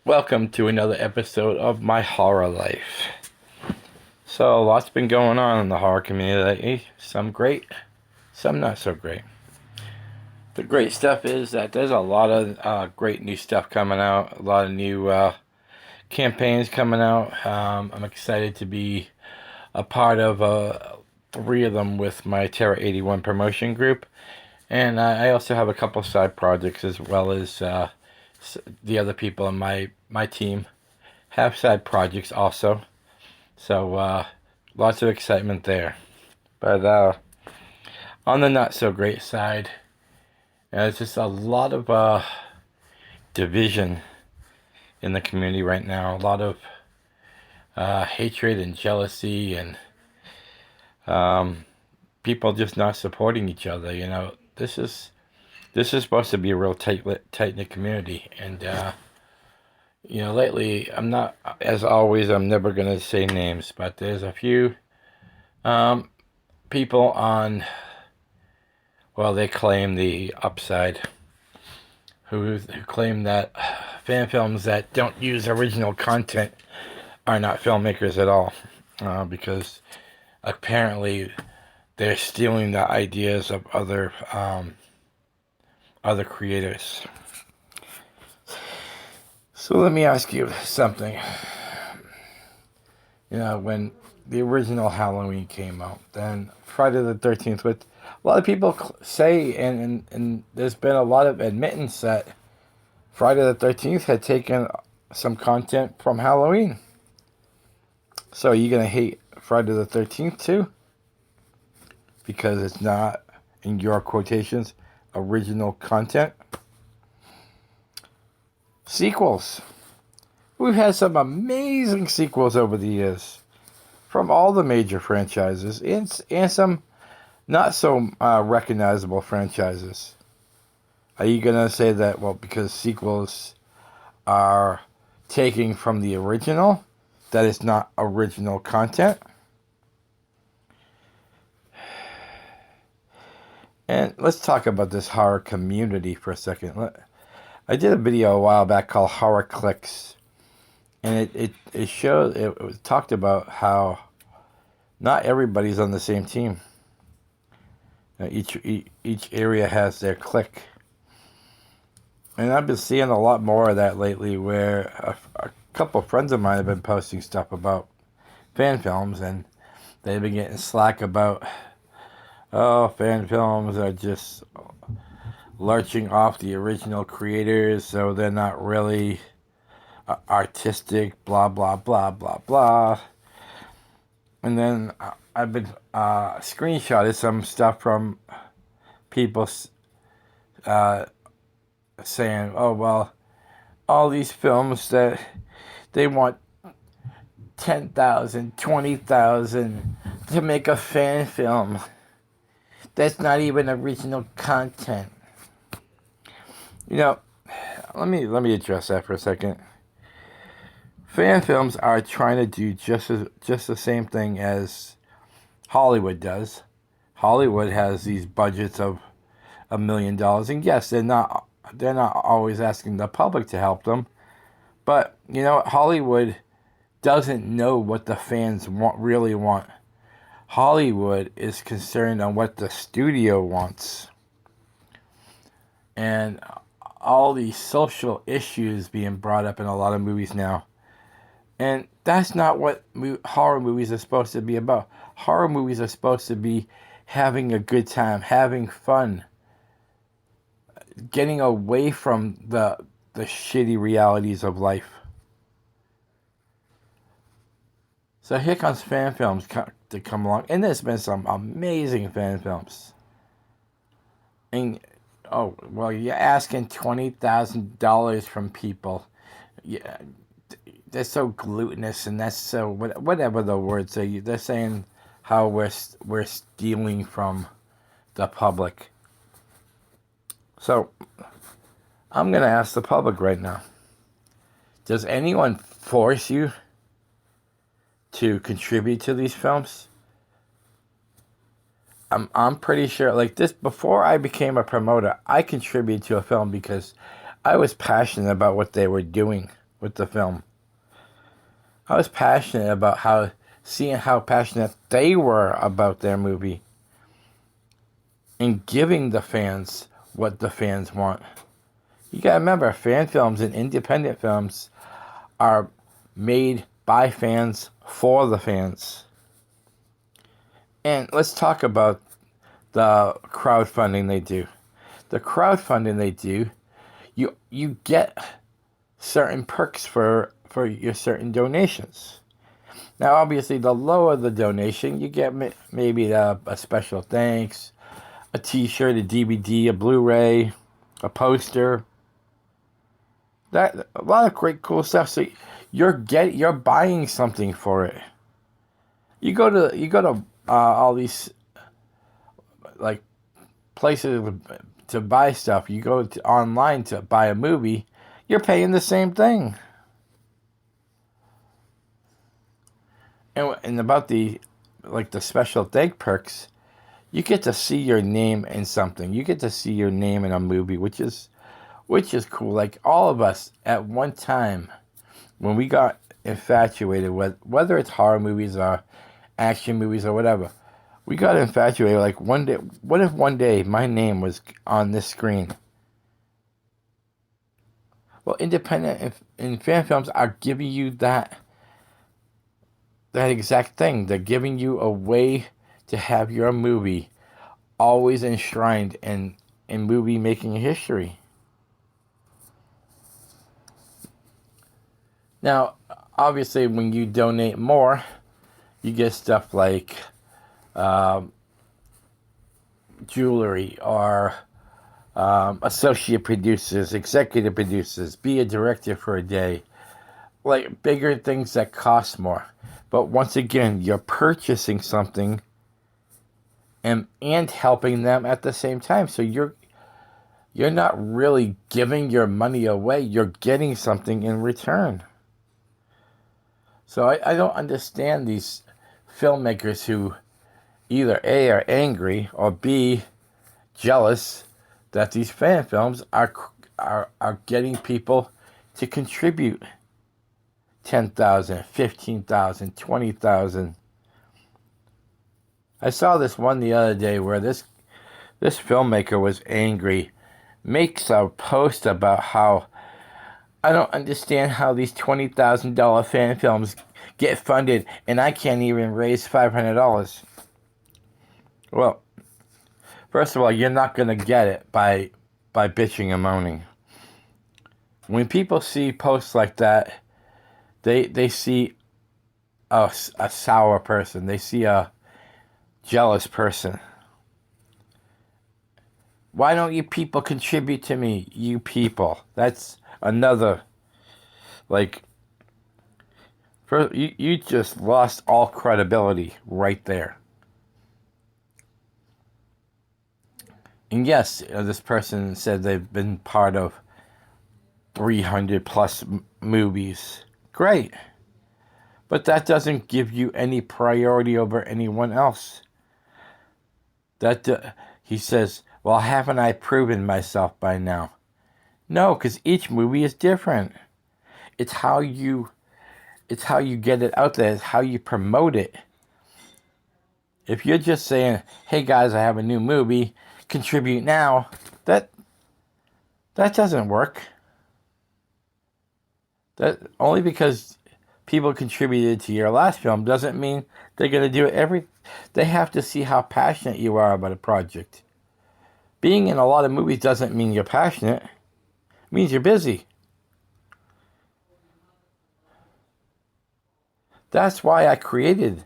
Welcome to another episode of my horror life. So, lots been going on in the horror community lately. Some great, some not so great. The great stuff is that there's a lot of great new stuff coming out, a lot of new campaigns coming out. I'm excited to be a part of three of them with my Terra 81 promotion group. And I also have a couple side projects as well as the other people in my team have side projects also. So lots of excitement there. But on the not so great side, there's just a lot of division in the community right now. A lot of hatred and jealousy and people just not supporting each other. You know, this is supposed to be a real tight-knit community. And lately, I'm not, as always, I'm never going to say names, but there's a few people on, well, they claim the upside, who claim that fan films that don't use original content are not filmmakers at all, because apparently they're stealing the ideas of other creators. So let me ask you something. You know, when the original Halloween came out, then Friday the 13th, with a lot of people say, and there's been a lot of admittance that Friday the 13th had taken some content from Halloween. So are you going to hate Friday the 13th too? Because it's not, in your quotations, original content. Sequels. We've had some amazing sequels over the years from all the major franchises and some not so recognizable franchises. Are you going to say that, well, because sequels are taking from the original, that it's not original content? And let's talk about this horror community for a second. I did a video a while back called Horror Cliques. And it showed, it talked about how not everybody's on the same team. Each area has their clique. And I've been seeing a lot more of that lately, where a couple of friends of mine have been posting stuff about fan films, and they've been getting slack about, oh, fan films are just lurching off the original creators, so they're not really artistic, blah, blah, blah, blah, blah. And then I've been screenshotted some stuff from people saying, oh, well, all these films that they want 10,000, 20,000 to make a fan film. That's not even original content. You know, let me address that for a second. Fan films are trying to do just the same thing as Hollywood does. Hollywood has these budgets of $1 million, and yes, they're not always asking the public to help them. But you know, Hollywood doesn't know what the fans really want. Hollywood is concerned on what the studio wants. And all these social issues being brought up in a lot of movies now. And that's not what horror movies are supposed to be about. Horror movies are supposed to be having a good time, having fun, getting away from the shitty realities of life. So here comes fan films to come along. And there's been some amazing fan films. And, oh, well, you're asking $20,000 from people. Yeah, they're so glutinous, and that's so, whatever the words are, they're saying how we're stealing from the public. So I'm going to ask the public right now. Does anyone force you to contribute to these films? I'm pretty sure, like this, before I became a promoter, I contributed to a film because I was passionate about what they were doing. with the film. I was passionate about seeing how passionate they were about their movie and giving the fans what the fans want. You gotta remember, fan films and independent films are made by fans for the fans. And let's talk about the crowdfunding they do. The crowdfunding they do, you get certain perks for your certain donations. Now, obviously, the lower the donation, you get maybe a special thanks, a T-shirt, a DVD, a Blu-ray, a poster. That a lot of great cool stuff. So you're buying something for it. You go to all these like places to buy stuff. You go online to buy a movie. You're paying the same thing. And about the special thank perks, you get to see your name in something. You get to see your name in a movie, which is cool. Like all of us at one time, when we got infatuated with whether it's horror movies or action movies or whatever, we got infatuated. Like one day, what if one day my name was on this screen? Well, independent and fan films are giving you that exact thing. They're giving you a way to have your movie always enshrined in movie making history. Now, obviously, when you donate more, you get stuff like jewelry or associate producers, executive producers, be a director for a day. Like bigger things that cost more. But once again, you're purchasing something and helping them at the same time. So you're not really giving your money away. You're getting something in return. So I don't understand these filmmakers who either A, are angry, or B, jealous that these fan films are getting people to contribute $10,000, $15,000, $20,000. I saw this one the other day where this filmmaker was angry, makes a post about how I don't understand how these $20,000 fan films get funded and I can't even raise $500. Well, first of all, you're not going to get it by bitching and moaning. When people see posts like that, they see a sour person. They see a jealous person. Why don't you people contribute to me, you people? That's another, you just lost all credibility right there. And yes, this person said they've been part of 300 plus movies. Great. But that doesn't give you any priority over anyone else. He says, well, haven't I proven myself by now? No, because each movie is different. It's how you get it out there. It's how you promote it. If you're just saying, hey guys, I have a new movie, contribute now, that doesn't work. That only because people contributed to your last film doesn't mean they're going to do it they have to see how passionate you are about a project. Being in a lot of movies doesn't mean you're passionate. It means you're busy. That's why I created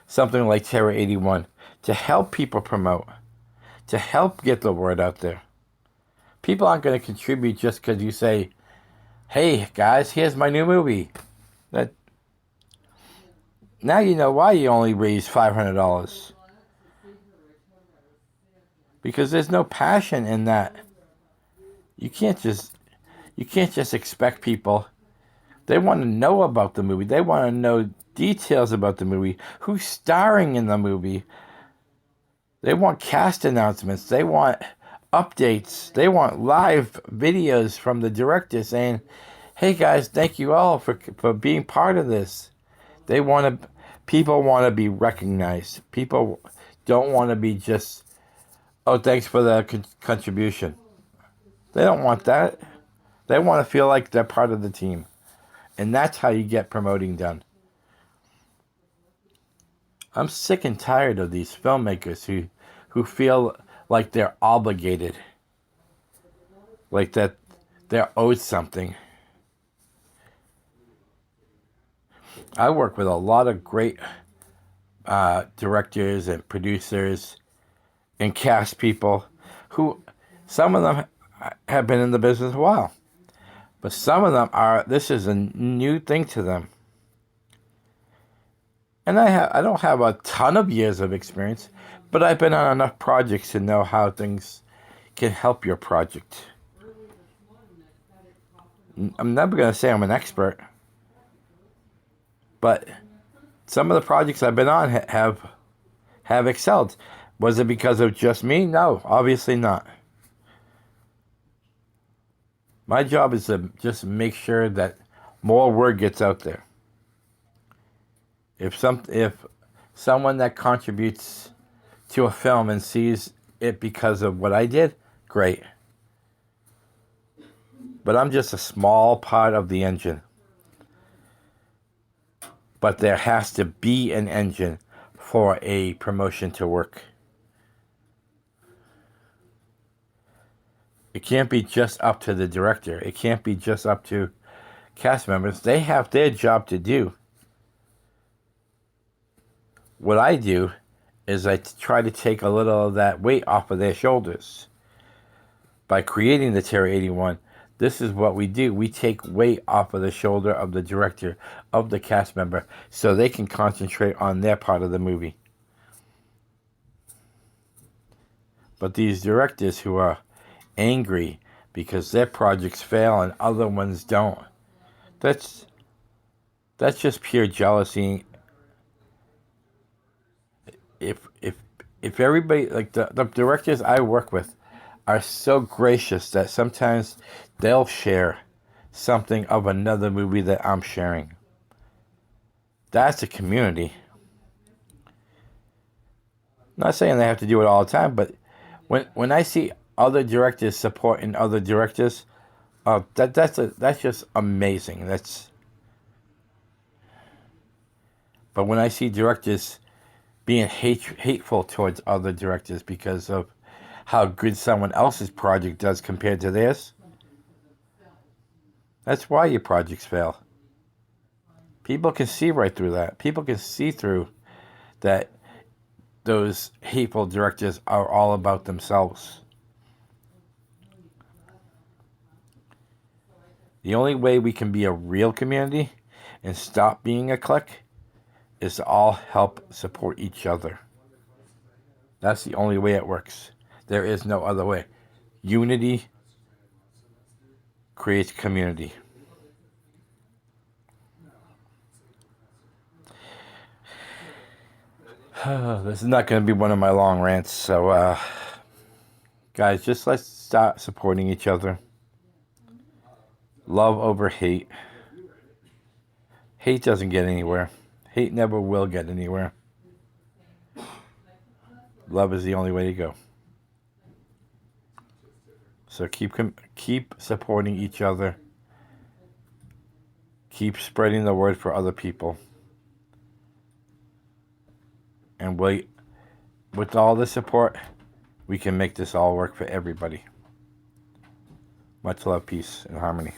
something like Terror 81, to help people promote, to help get the word out there. People aren't going to contribute just because you say, hey guys, here's my new movie. Now you know why you only raised $500. Because there's no passion in that. You can't just expect people. They want to know about the movie. They want to know details about the movie. Who's starring in the movie. They want cast announcements. They want updates. They want live videos from the director saying, Hey guys, thank you all for being part of this. People want to be recognized. People don't want to be just, oh, thanks for the contribution. They don't want that. They want to feel like they're part of the team. And that's how you get promoting done. I'm sick and tired of these filmmakers who feel like they're obligated, like that they're owed something. I work with a lot of great directors and producers and cast people who, some of them have been in the business a while, but some of them this is a new thing to them. And I don't have a ton of years of experience, but I've been on enough projects to know how things can help your project. I'm never going to say I'm an expert, but some of the projects I've been on have excelled. Was it because of just me? No, obviously not. My job is to just make sure that more word gets out there. If someone that contributes to a film and sees it because of what I did, great. But I'm just a small part of the engine. But there has to be an engine for a promotion to work. It can't be just up to the director. It can't be just up to cast members. They have their job to do. What I do is I try to take a little of that weight off of their shoulders. By creating the Terror 81, this is what we do. We take weight off of the shoulder of the director, of the cast member, so they can concentrate on their part of the movie. But these directors who are angry because their projects fail and other ones don't, that's just pure jealousy. If everybody, like the directors I work with are so gracious that sometimes they'll share something of another movie that I'm sharing. That's a community. Not saying they have to do it all the time, but when I see other directors supporting other directors, that's just amazing. But when I see directors being hateful towards other directors because of how good someone else's project does compared to theirs, that's why your projects fail. People can see right through that. People can see through that those hateful directors are all about themselves. The only way we can be a real community and stop being a clique is to all help support each other. That's the only way it works. There is no other way. Unity creates community. This is not going to be one of my long rants, so guys, just let's start supporting each other. Love over hate. Hate doesn't get anywhere. Hate never will get anywhere. Love is the only way to go. So keep supporting each other. Keep spreading the word for other people. And with all the support, we can make this all work for everybody. Much love, peace, and harmony.